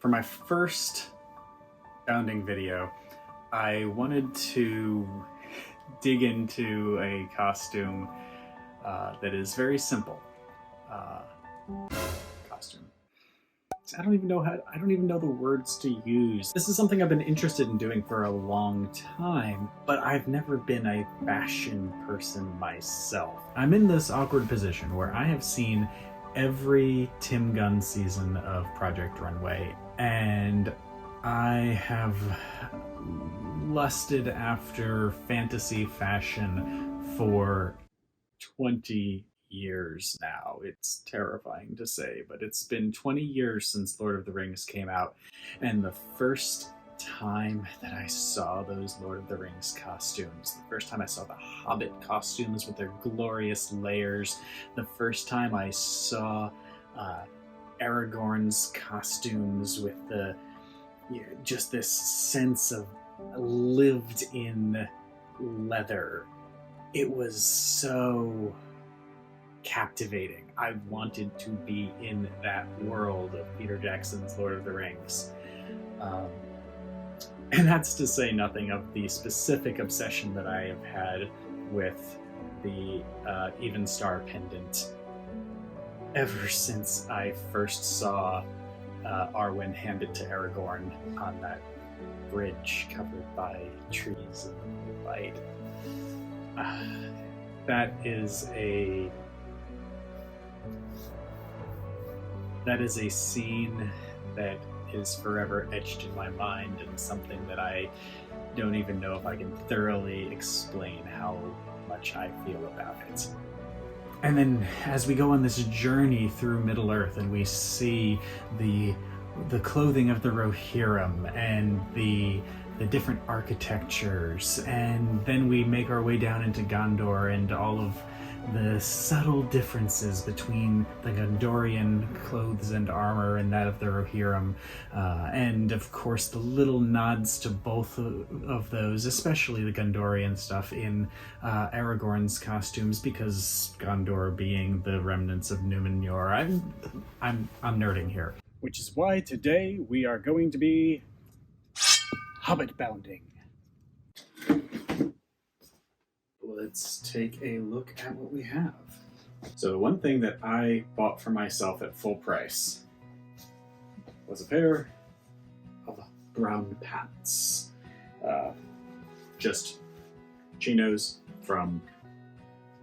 For my first bounding video, I wanted to dig into a costume that is very simple. Costume. I don't even know the words to use. This is something I've been interested in doing for a long time, but I've never been a fashion person myself. I'm in this awkward position where I have seen every Tim Gunn season of Project Runway, and I have lusted after fantasy fashion for 20 years now. It's terrifying to say, but it's been 20 years since Lord of the Rings came out, and the first time that I saw those Lord of the Rings costumes, the first time I saw the Hobbit costumes with their glorious layers, the first time I saw Aragorn's costumes with the just this sense of lived in leather, it was so captivating. I wanted to be in that world of Peter Jackson's Lord of the Rings. And that's to say nothing of the specific obsession that I have had with the Even Star pendant ever since I first saw Arwen hand it to Aragorn on that bridge covered by trees and moonlight. That is a scene that is forever etched in my mind, and something that I don't even know if I can thoroughly explain how much I feel about it. And then as we go on this journey through Middle-earth and we see the clothing of the Rohirrim and the different architectures, and then we make our way down into Gondor and all of the subtle differences between the Gondorian clothes and armor and that of the Rohirrim, and of course the little nods to both of those, especially the Gondorian stuff in Aragorn's costumes, because Gondor being the remnants of Numenor. I'm nerding here, which is why today we are going to be Hobbit Bounding. Let's take a look at what we have. So the one thing that I bought for myself at full price was a pair of brown pants. Just chinos from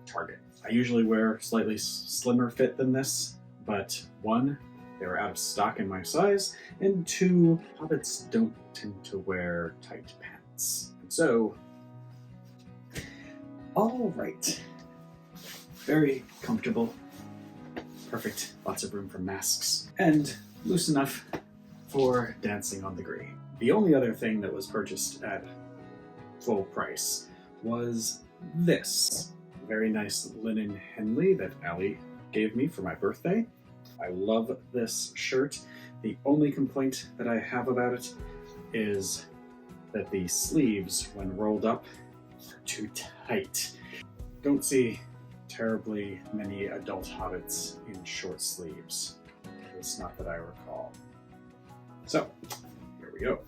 Target. I usually wear slightly slimmer fit than this, but one, they were out of stock in my size, and two, hobbits don't tend to wear tight pants. And so, all right, very comfortable, perfect, lots of room for masks, and loose enough for dancing on the green. The only other thing that was purchased at full price was this very nice linen Henley that Allie gave me for my birthday. I love this shirt. The only complaint that I have about it is that the sleeves, when rolled up, are too tight. Don't see terribly many adult hobbits in short sleeves. At least not that I recall. So, here we go.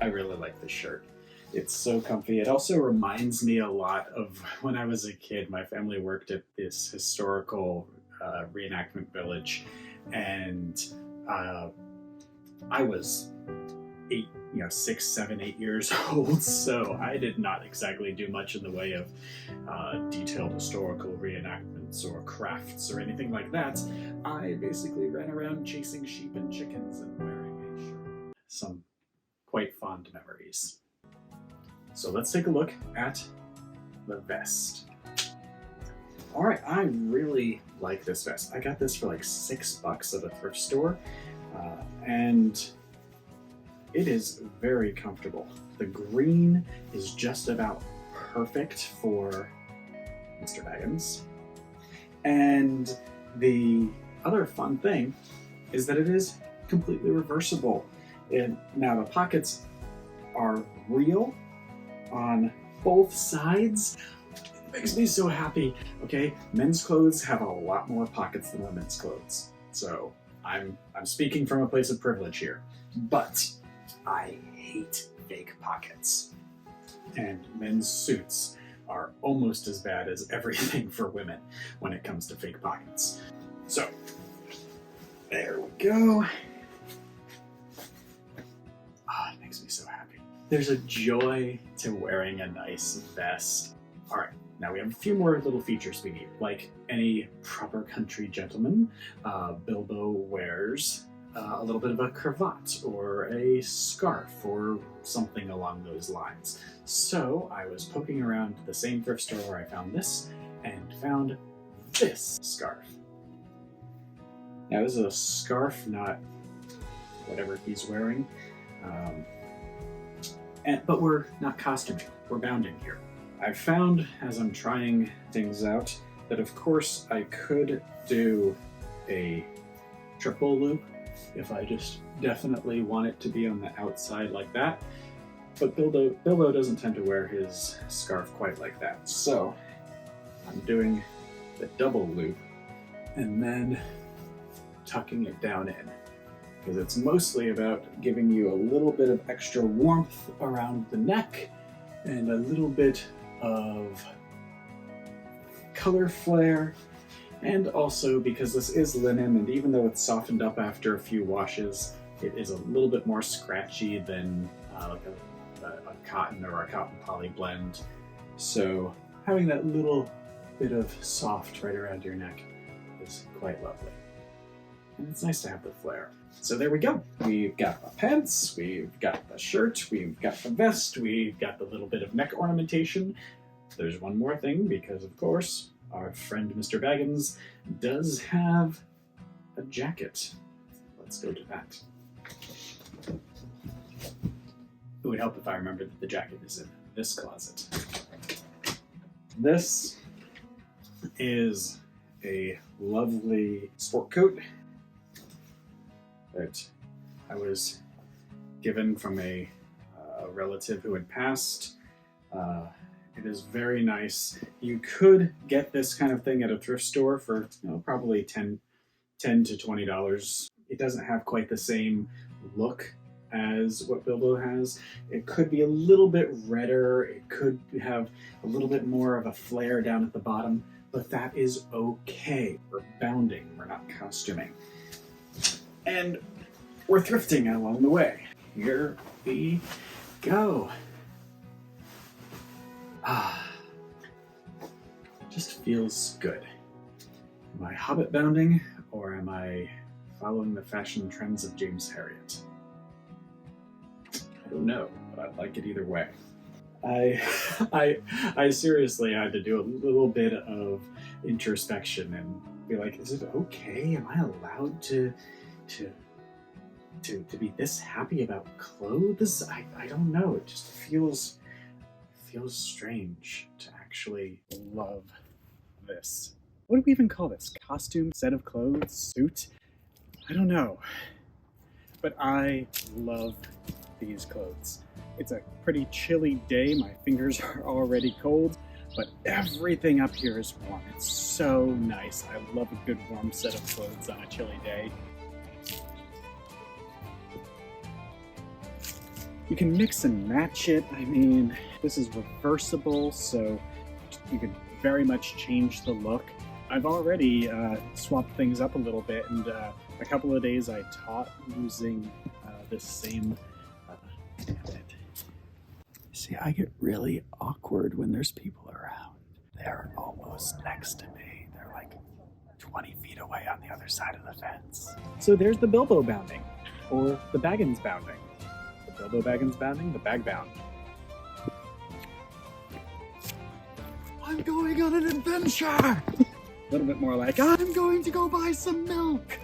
I really like this shirt. It's so comfy. It also reminds me a lot of when I was a kid. My family worked at this historical reenactment village, and I was 6, 7, 8 years old, so I did not exactly do much in the way of detailed historical reenactments or crafts or anything like that. I basically ran around chasing sheep and chickens and wearing a shirt. Some quite fond memories. So let's take a look at the vest. All right, I really like this vest. I got this for like $6 at a thrift store, and it is very comfortable. The green is just about perfect for Mr. Baggins. And the other fun thing is that it is completely reversible. Now the pockets are real on both sides. makes me so happy. Okay, men's clothes have a lot more pockets than women's clothes. So I'm speaking from a place of privilege here. But I hate fake pockets. And men's suits are almost as bad as everything for women when it comes to fake pockets. So, there we go. Ah, it makes me so happy. There's a joy to wearing a nice vest. All right, now we have a few more little features we need. Like any proper country gentleman, Bilbo wears a little bit of a cravat or a scarf or something along those lines. So I was poking around the same thrift store where I found this and found this scarf. Now this is a scarf, not whatever he's wearing. But we're not costuming, we're bounding here. I've found, as I'm trying things out, that of course I could do a triple loop if I just definitely want it to be on the outside like that. But Bilbo doesn't tend to wear his scarf quite like that. So I'm doing the double loop and then tucking it down in, because it's mostly about giving you a little bit of extra warmth around the neck and a little bit of color flare. And also because this is linen, and even though it's softened up after a few washes, it is a little bit more scratchy than like a cotton or a cotton poly blend. So having that little bit of soft right around your neck is quite lovely. And it's nice to have the flare. So there we go. We've got the pants, we've got the shirt, we've got the vest, we've got the little bit of neck ornamentation. There's one more thing, because of course, our friend Mr. Baggins does have a jacket. Let's go to that. It would help if I remembered that the jacket is in this closet. This is a lovely sport coat that I was given from a relative who had passed. It is very nice. You could get this kind of thing at a thrift store for probably $10 to $20. It doesn't have quite the same look as what Bilbo has. It could be a little bit redder. It could have a little bit more of a flare down at the bottom, but that is okay. We're bounding, we're not costuming. And we're thrifting along the way. Here we go. Just feels good. Am I Hobbit bounding, or am I following the fashion trends of James Herriot? I don't know, but I'd like it either way. I seriously had to do a little bit of introspection and be like, is it okay? Am I allowed to be this happy about clothes? I don't know. It just feels strange to actually love this. What do we even call this? Costume, set of clothes, suit? I don't know. But I love these clothes. It's a pretty chilly day. My fingers are already cold, but everything up here is warm. It's so nice. I love a good warm set of clothes on a chilly day. You can mix and match it. I mean, this is reversible, so you can very much change the look. I've already swapped things up a little bit, and a couple of days I taught using this same... damn it. See, I get really awkward when there's people around. They're almost next to me. They're like 20 feet away on the other side of the fence. So there's the Bilbo bounding, or the Baggins bounding. The Bilbo Baggins bounding, the bag bound. I'm going on an adventure! A little bit more like, I'm going to go buy some milk!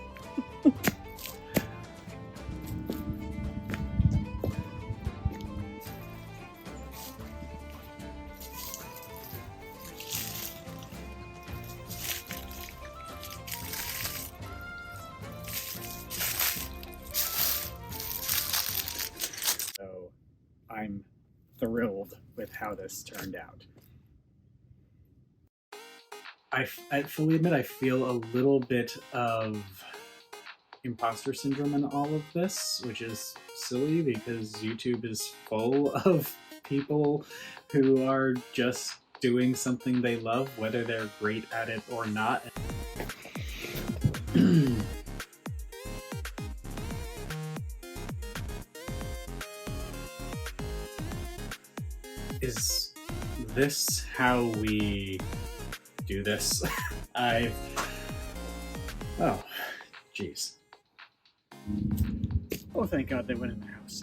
So, I'm thrilled with how this turned out. I fully admit I feel a little bit of imposter syndrome in all of this, which is silly because YouTube is full of people who are just doing something they love, whether they're great at it or not. Is this how we do this? Oh, jeez. Oh, thank God they went in the house.